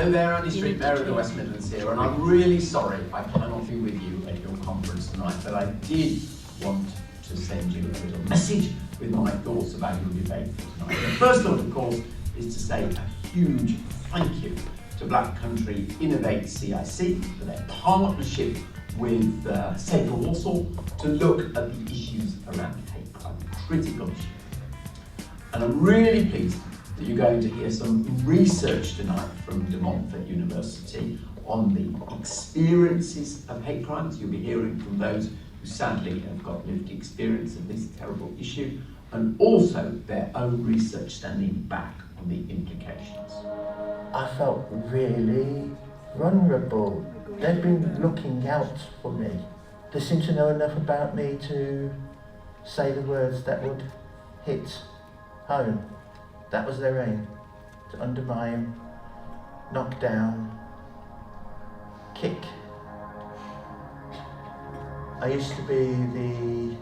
Hello there, Andy Street, Mayor of the West Midlands here, and I'm really sorry I cannot be with you at your conference tonight, but I did want to send you a little message with my thoughts about your debate for tonight. The first thought, of course, is to say a huge thank you to Country Innovate CIC for their partnership with Safer Walsall to look at the issues around hate crime, critical issues. And I'm really pleased that you're going to hear some research tonight from Montford University on the experiences of hate crimes. You'll be hearing from those who sadly have got lived experience of this terrible issue, and also their own research standing back on the implications. I felt really vulnerable. They'd been looking out for me. They seemed to know enough about me to say the words that would hit home. That was their aim, to undermine, knock down, kick. I used to be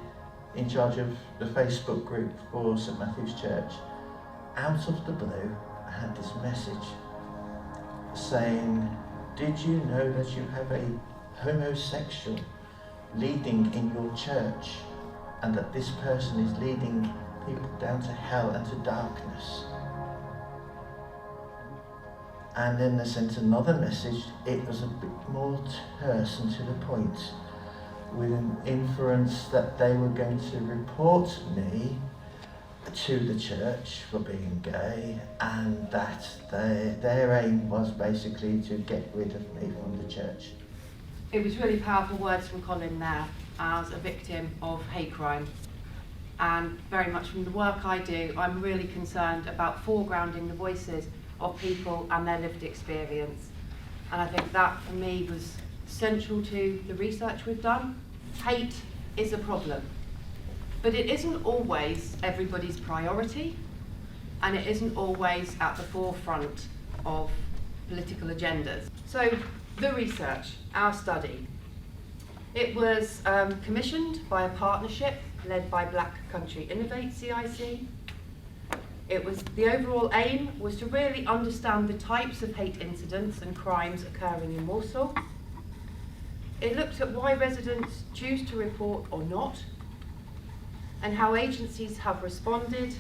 in charge of the Facebook group for St Matthew's Church. Out of the blue, I had this message saying, did you know that you have a homosexual leading in your church, and that this person is leading people down to hell and to darkness? And then they sent another message. It was a bit more terse and to the point, with an inference that they were going to report me to the church for being gay, and that their aim was basically to get rid of me from the church. It was really powerful words from Colin there as a victim of hate crime. And very much from the work I do, I'm really concerned about foregrounding the voices of people and their lived experience. And I think that for me was central to the research we've done. Hate is a problem, but it isn't always everybody's priority, and it isn't always at the forefront of political agendas. So the research, our study, it was commissioned by a partnership led by Country Innovate CIC. The overall aim was to really understand the types of hate incidents and crimes occurring in Walsall. It looked at why residents choose to report or not, and how agencies have responded,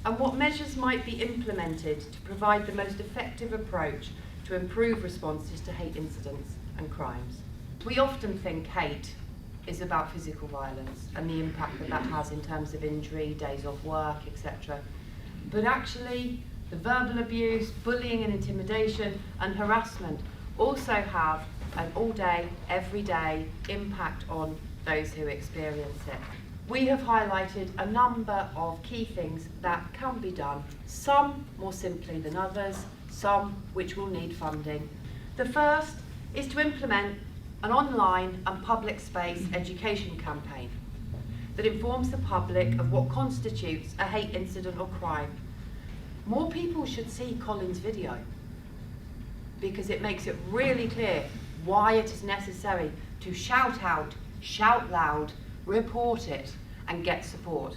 and what measures might be implemented to provide the most effective approach to improve responses to hate incidents and crimes. We often think hate is about physical violence and the impact that that has in terms of injury, days off work, etc. But actually, the verbal abuse, bullying and intimidation and harassment also have an all-day, everyday impact on those who experience it. We have highlighted a number of key things that can be done, some more simply than others, some which will need funding. The first is to implement an online and public space education campaign that informs the public of what constitutes a hate incident or crime. More people should see Colin's video, because it makes it really clear why it is necessary to shout out, shout loud, report it and get support.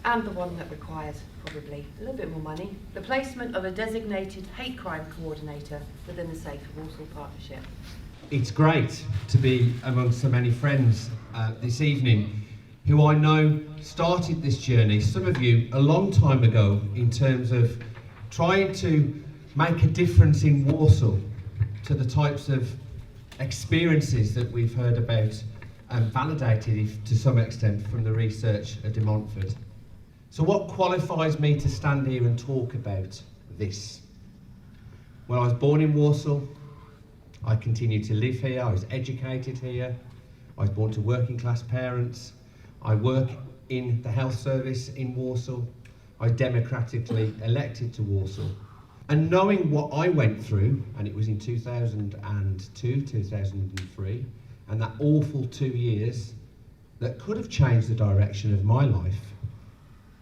And the one that requires probably a little bit more money, the placement of a designated hate crime coordinator within the Safer Walsall Partnership. It's great to be among so many friends this evening who I know started this journey, some of you a long time ago, in terms of trying to make a difference in Walsall to the types of experiences that we've heard about and validated to some extent from the research at De Montfort. So what qualifies me to stand here and talk about this? Well, I was born in Walsall. I continue to live here. I was educated here. I was born to working class parents. I work in the health service in Walsall. I was democratically elected to Walsall. And knowing what I went through, and it was in 2002, 2003, and that awful 2 years that could have changed the direction of my life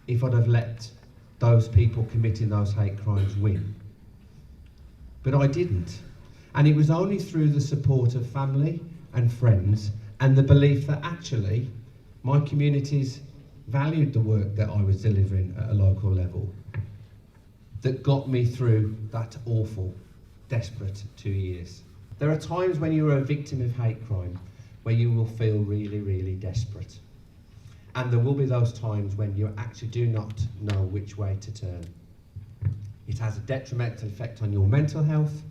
if I'd have let those people committing those hate crimes win. But I didn't. And it was only through the support of family and friends and the belief that actually my communities valued the work that I was delivering at a local level that got me through that awful desperate 2 years. There are times when you're a victim of hate crime where you will feel really, really desperate. And there will be those times when you actually do not know which way to turn. It has a detrimental effect on your mental health,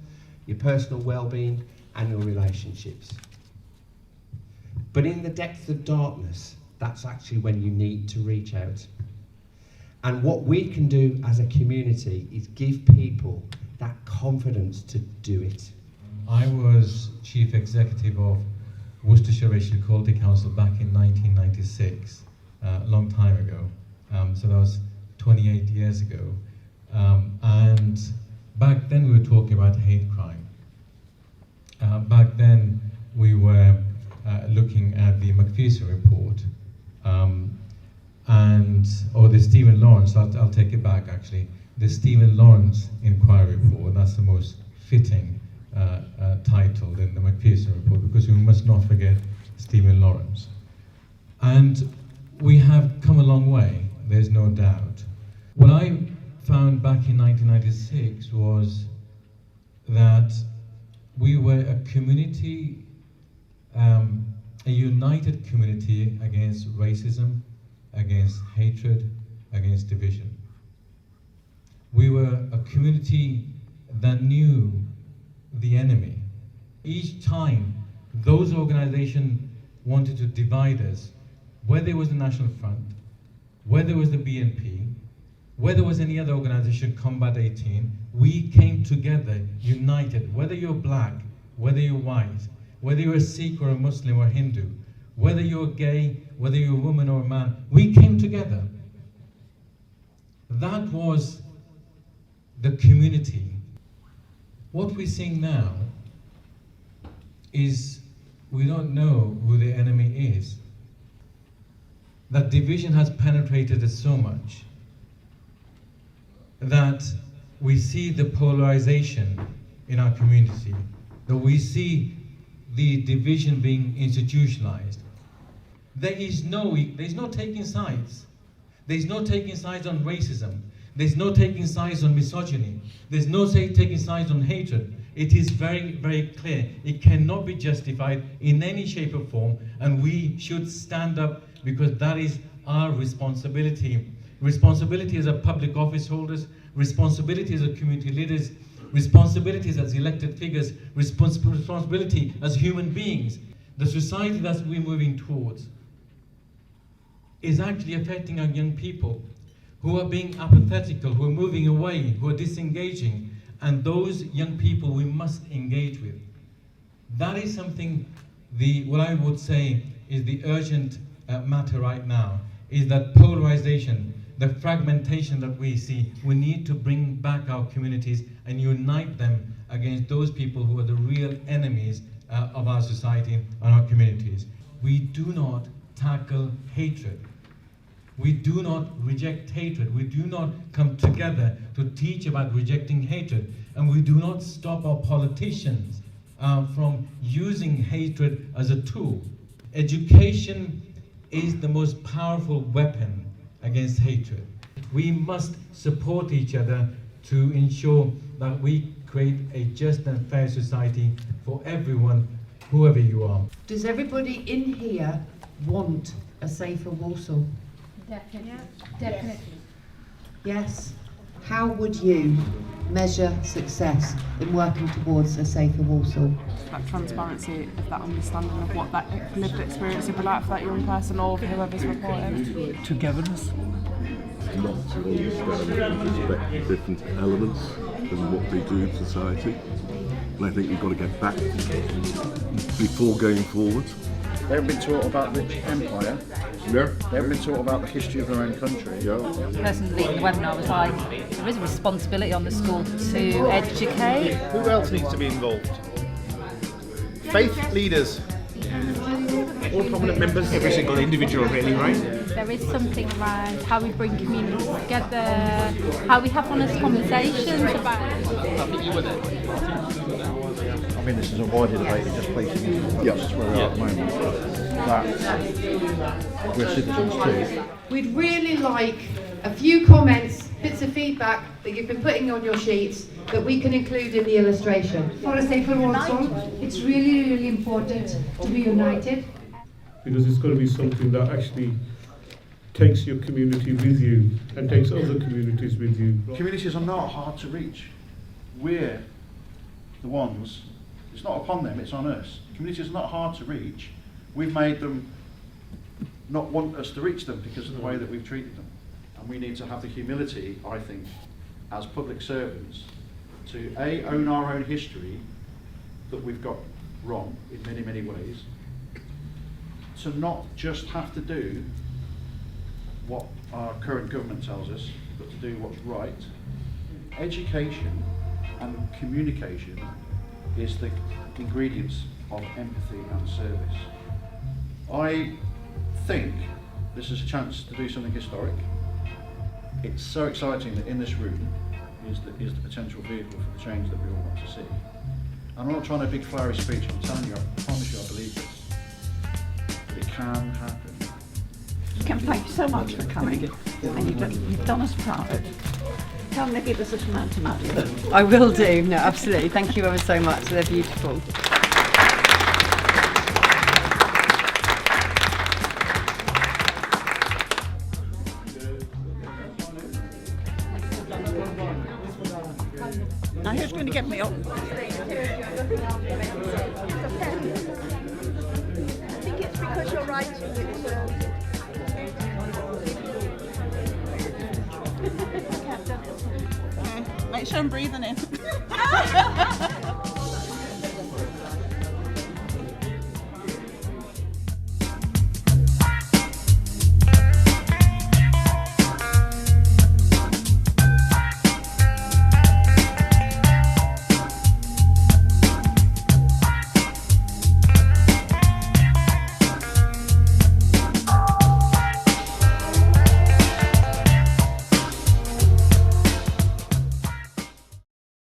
your personal well-being, and your relationships. But in the depths of darkness, that's actually when you need to reach out. And what we can do as a community is give people that confidence to do it. I was Chief Executive of Worcestershire Racial Equality Council back in 1996, a long time ago. So that was 28 years ago. And back then we were talking about hate crime. Back then we were looking at the McPherson report, or the Stephen Lawrence, I'll take it back actually, the Stephen Lawrence inquiry report. That's the most fitting title in the McPherson report, because we must not forget Stephen Lawrence. And we have come a long way, there's no doubt. What I found back in 1996 was that we were a community, a united community against racism, against hatred, against division. We were a community that knew the enemy. Each time those organizations wanted to divide us, whether it was the National Front, whether it was the BNP, whether it was any other organization, Combat 18, we came together, united. Whether you're black, whether you're white, whether you're a Sikh or a Muslim or Hindu, whether you're gay, whether you're a woman or a man, we came together. That was the community. What we're seeing now is we don't know who the enemy is. That division has penetrated us so much that we see the polarization in our community, that we see the division being institutionalized. There's no taking sides. There's no taking sides on racism. There's no taking sides on misogyny. There's no taking sides on hatred. It is very, very clear. It cannot be justified in any shape or form, and we should stand up, because that is our responsibility. Responsibility as a public office holders, responsibility as a community leaders, responsibilities as elected figures, responsibility as human beings. The society that we're moving towards is actually affecting our young people who are being apathetical, who are moving away, who are disengaging, and those young people we must engage with. That is something, what I would say is the urgent matter right now, is that polarization, the fragmentation that we see. We need to bring back our communities and unite them against those people who are the real enemies of our society and our communities. We do not tackle hatred. We do not reject hatred. We do not come together to teach about rejecting hatred. And we do not stop our politicians from using hatred as a tool. Education is the most powerful weapon against hatred. We must support each other to ensure that we create a just and fair society for everyone, whoever you are. Does everybody in here want a safer Walsall? Definitely. Definitely. Yes. How would you measure success in working towards a safer Walsall? That transparency of that understanding of what that lived experience would be like for that young person or whoever's reporting. Togetherness. Not to understand and respect the different elements and what they do in society. And I think you've got to get back before going forward. They haven't been taught about the empire. Yeah. They haven't been taught about the history of their own country. Yeah. The person leading the webinar was like, there is a responsibility on the school to educate. Who else needs to be involved? Faith leaders. All prominent members. Every single individual really, right? There is something around how we bring communities together, how we have honest conversations about I mean, this is a wider debate, it's just placing into the process where we are at the moment. That we're citizens too. We'd really like a few comments bits of feedback that you've been putting on your sheets that we can include in the illustration. For a Safer Walsall, it's really, really important to be united. Because it's got to be something that actually takes your community with you and takes other communities with you. Communities are not hard to reach. We're the ones, it's not upon them, it's on us. Communities are not hard to reach. We've made them not want us to reach them because of the way that we've treated them. And we need to have the humility, I think, as public servants, to A, own our own history that we've got wrong in many, many ways, to not just have to do what our current government tells us, but to do what's right. Education and communication is the ingredients of empathy and service. I think this is a chance to do something historic. It's so exciting that in this room is the potential vehicle for the change that we all want to see. I'm not trying a big flowery speech, I'm telling you, I promise you I believe this. It can happen. Kim, thank you so much for coming, and you've done us proud. Tell them to give us a tomato madly. I will do, no, absolutely. Thank you ever so much, they're beautiful. Now who's going to get me up? I think it's because you're writing it. Make sure I'm breathing in.